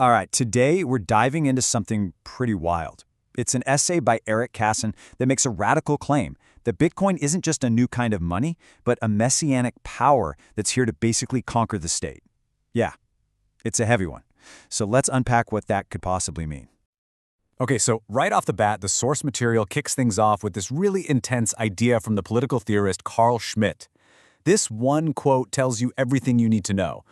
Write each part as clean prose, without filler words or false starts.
All right, today we're diving into something pretty wild. It's an essay by Eric Casson that makes a radical claim that Bitcoin isn't just a new kind of money, but a messianic power that's here to basically conquer the state. Yeah, it's a heavy one. So let's unpack what that could possibly mean. Okay, so right off the bat, the source material kicks things off with this really intense idea from the political theorist Carl Schmitt. This one quote tells you everything you need to know.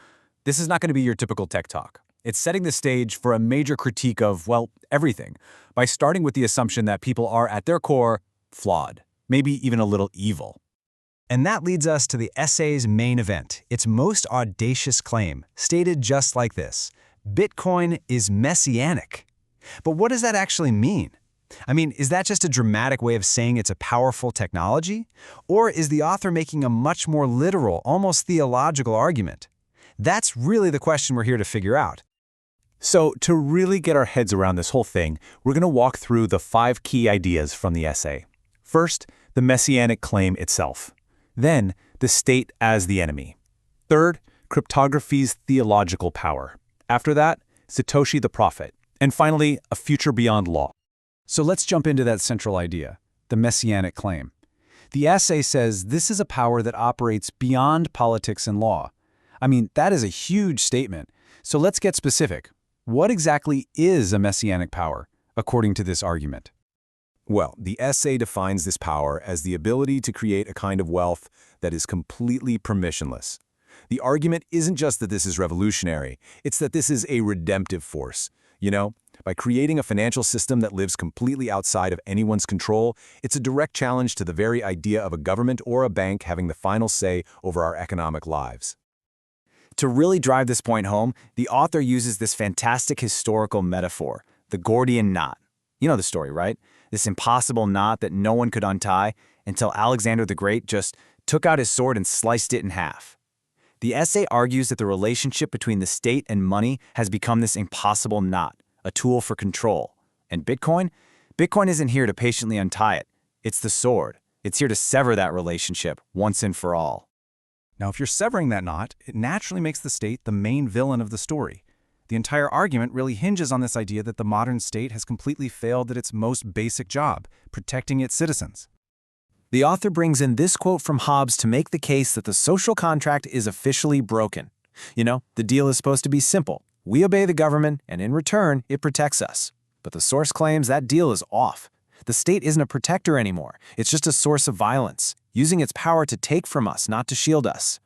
This is not going to be your typical tech talk. It's setting the stage for a major critique of, well, everything, by starting with the assumption that people are, at their core, flawed, maybe even a little evil. And that leads us to the essay's main event, its most audacious claim, stated just like this: Bitcoin is messianic. But what does that actually mean? I mean, is that just a dramatic way of saying it's a powerful technology? Or is the author making a much more literal, almost theological argument? That's really the question we're here to figure out. So, to really get our heads around this whole thing, we're going to walk through the 5 key ideas from the essay. First, the messianic claim itself. Then, the state as the enemy. Third, cryptography's theological power. After that, Satoshi the prophet. And finally, a future beyond law. So let's jump into that central idea, the messianic claim. The essay says this is a power that operates beyond politics and law. I mean, that is a huge statement. So let's get specific. What exactly is a messianic power, according to this argument? Well, the essay defines this power as the ability to create a kind of wealth that is completely permissionless. The argument isn't just that this is revolutionary, it's that this is a redemptive force. You know, by creating a financial system that lives completely outside of anyone's control, it's a direct challenge to the very idea of a government or a bank having the final say over our economic lives. To really drive this point home, the author uses this fantastic historical metaphor, the Gordian knot. You know the story, right? This impossible knot that no one could untie until Alexander the Great just took out his sword and sliced it in half. The essay argues that the relationship between the state and money has become this impossible knot, a tool for control. And Bitcoin? Bitcoin isn't here to patiently untie it. It's the sword. It's here to sever that relationship once and for all. Now, if you're severing that knot, it naturally makes the state the main villain of the story. The entire argument really hinges on this idea that the modern state has completely failed at its most basic job, protecting its citizens. The author brings in this quote from Hobbes to make the case that the social contract is officially broken. You know, the deal is supposed to be simple. We obey the government, and in return, it protects us. But the source claims that deal is off. The state isn't a protector anymore. It's just a source of violence, using its power to take from us, not to shield us.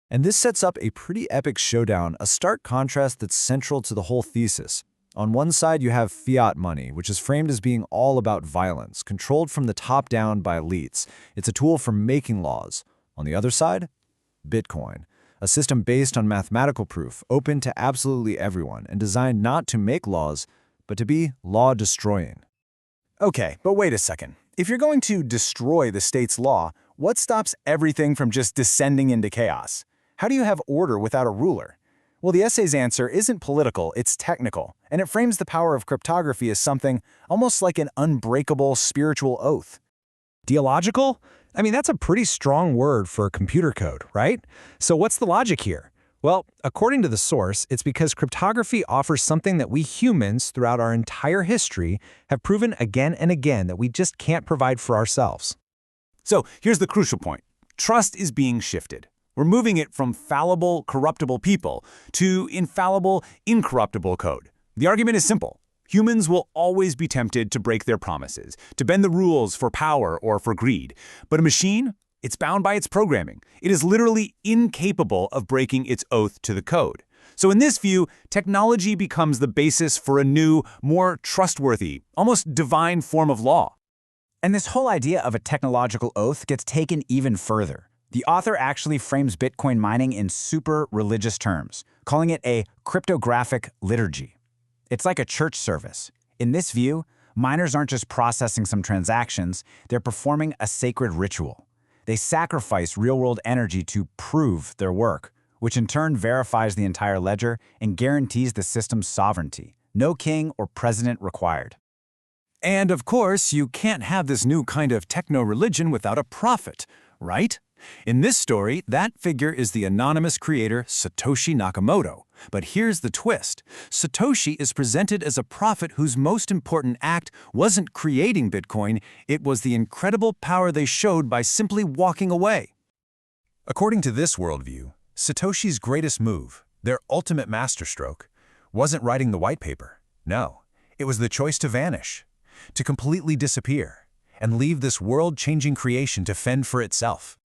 And this sets up a pretty epic showdown, a stark contrast that's central to the whole thesis. On one side, you have fiat money, which is framed as being all about violence, controlled from the top down by elites. It's a tool for making laws. On the other side, Bitcoin, a system based on mathematical proof, open to absolutely everyone, and designed not to make laws, but to be law-destroying. Okay, but wait a second. If you're going to destroy the state's law, what stops everything from just descending into chaos? How do you have order without a ruler? Well, the essay's answer isn't political, it's technical, and it frames the power of cryptography as something almost like an unbreakable spiritual oath. Theological? I mean, that's a pretty strong word for computer code, right? So what's the logic here? Well, according to the source, it's because cryptography offers something that we humans, throughout our entire history, have proven again and again that we just can't provide for ourselves. So here's the crucial point. Trust is being shifted. We're moving it from fallible, corruptible people to infallible, incorruptible code. The argument is simple. Humans will always be tempted to break their promises, to bend the rules for power or for greed. But a machine? It's bound by its programming. It is literally incapable of breaking its oath to the code. So in this view, technology becomes the basis for a new, more trustworthy, almost divine form of law. And this whole idea of a technological oath gets taken even further. The author actually frames Bitcoin mining in super religious terms, calling it a cryptographic liturgy. It's like a church service. In this view, miners aren't just processing some transactions, they're performing a sacred ritual. They sacrifice real-world energy to prove their work, which in turn verifies the entire ledger and guarantees the system's sovereignty. No king or president required. And of course, you can't have this new kind of techno-religion without a prophet, right? In this story, that figure is the anonymous creator Satoshi Nakamoto. But here's the twist. Satoshi is presented as a prophet whose most important act wasn't creating Bitcoin, it was the incredible power they showed by simply walking away. According to this worldview, Satoshi's greatest move, their ultimate masterstroke, wasn't writing the white paper. No, it was the choice to vanish, to completely disappear, and leave this world-changing creation to fend for itself.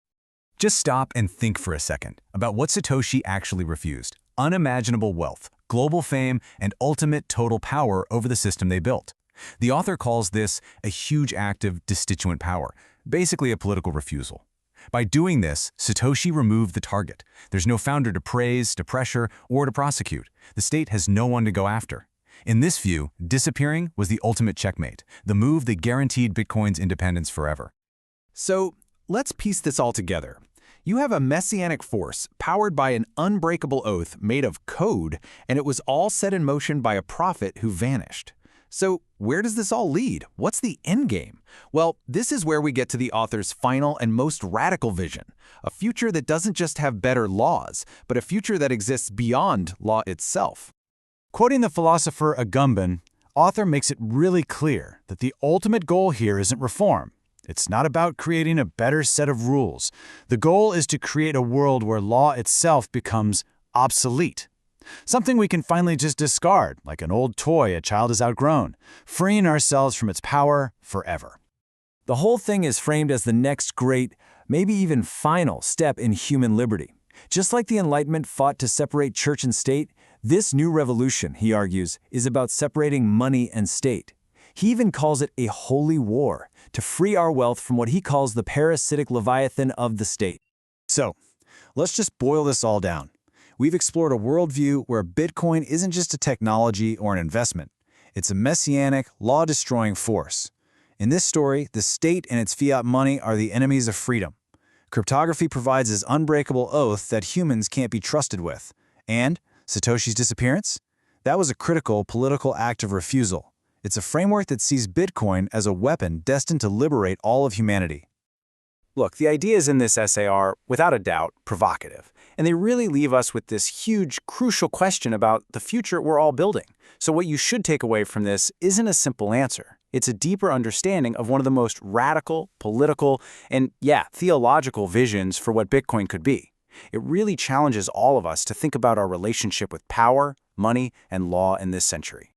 Just stop and think for a second about what Satoshi actually refused. Unimaginable wealth, global fame, and ultimate total power over the system they built. The author calls this a huge act of destituent power, basically a political refusal. By doing this, Satoshi removed the target. There's no founder to praise, to pressure, or to prosecute. The state has no one to go after. In this view, disappearing was the ultimate checkmate, the move that guaranteed Bitcoin's independence forever. So, let's piece this all together. You have a messianic force powered by an unbreakable oath made of code, and it was all set in motion by a prophet who vanished. So, where does this all lead? What's the endgame? Well, this is where we get to the author's final and most radical vision, a future that doesn't just have better laws, but a future that exists beyond law itself. Quoting the philosopher Uberman, author makes it really clear that the ultimate goal here isn't reform. It's not about creating a better set of rules. The goal is to create a world where law itself becomes obsolete. Something we can finally just discard, like an old toy a child has outgrown, freeing ourselves from its power forever. The whole thing is framed as the next great, maybe even final step in human liberty. Just like the Enlightenment fought to separate church and state, this new revolution, he argues, is about separating money and state. He even calls it a holy war, to free our wealth from what he calls the parasitic leviathan of the state. So, let's just boil this all down. We've explored a worldview where Bitcoin isn't just a technology or an investment. It's a messianic, law-destroying force. In this story, the state and its fiat money are the enemies of freedom. Cryptography provides this unbreakable oath that humans can't be trusted with. And Satoshi's disappearance? That was a critical political act of refusal. It's a framework that sees Bitcoin as a weapon destined to liberate all of humanity. Look, the ideas in this essay are, without a doubt, provocative, and they really leave us with this huge, crucial question about the future we're all building. So what you should take away from this isn't a simple answer. It's a deeper understanding of one of the most radical, political, and, theological visions for what Bitcoin could be. It really challenges all of us to think about our relationship with power, money, and law in this century.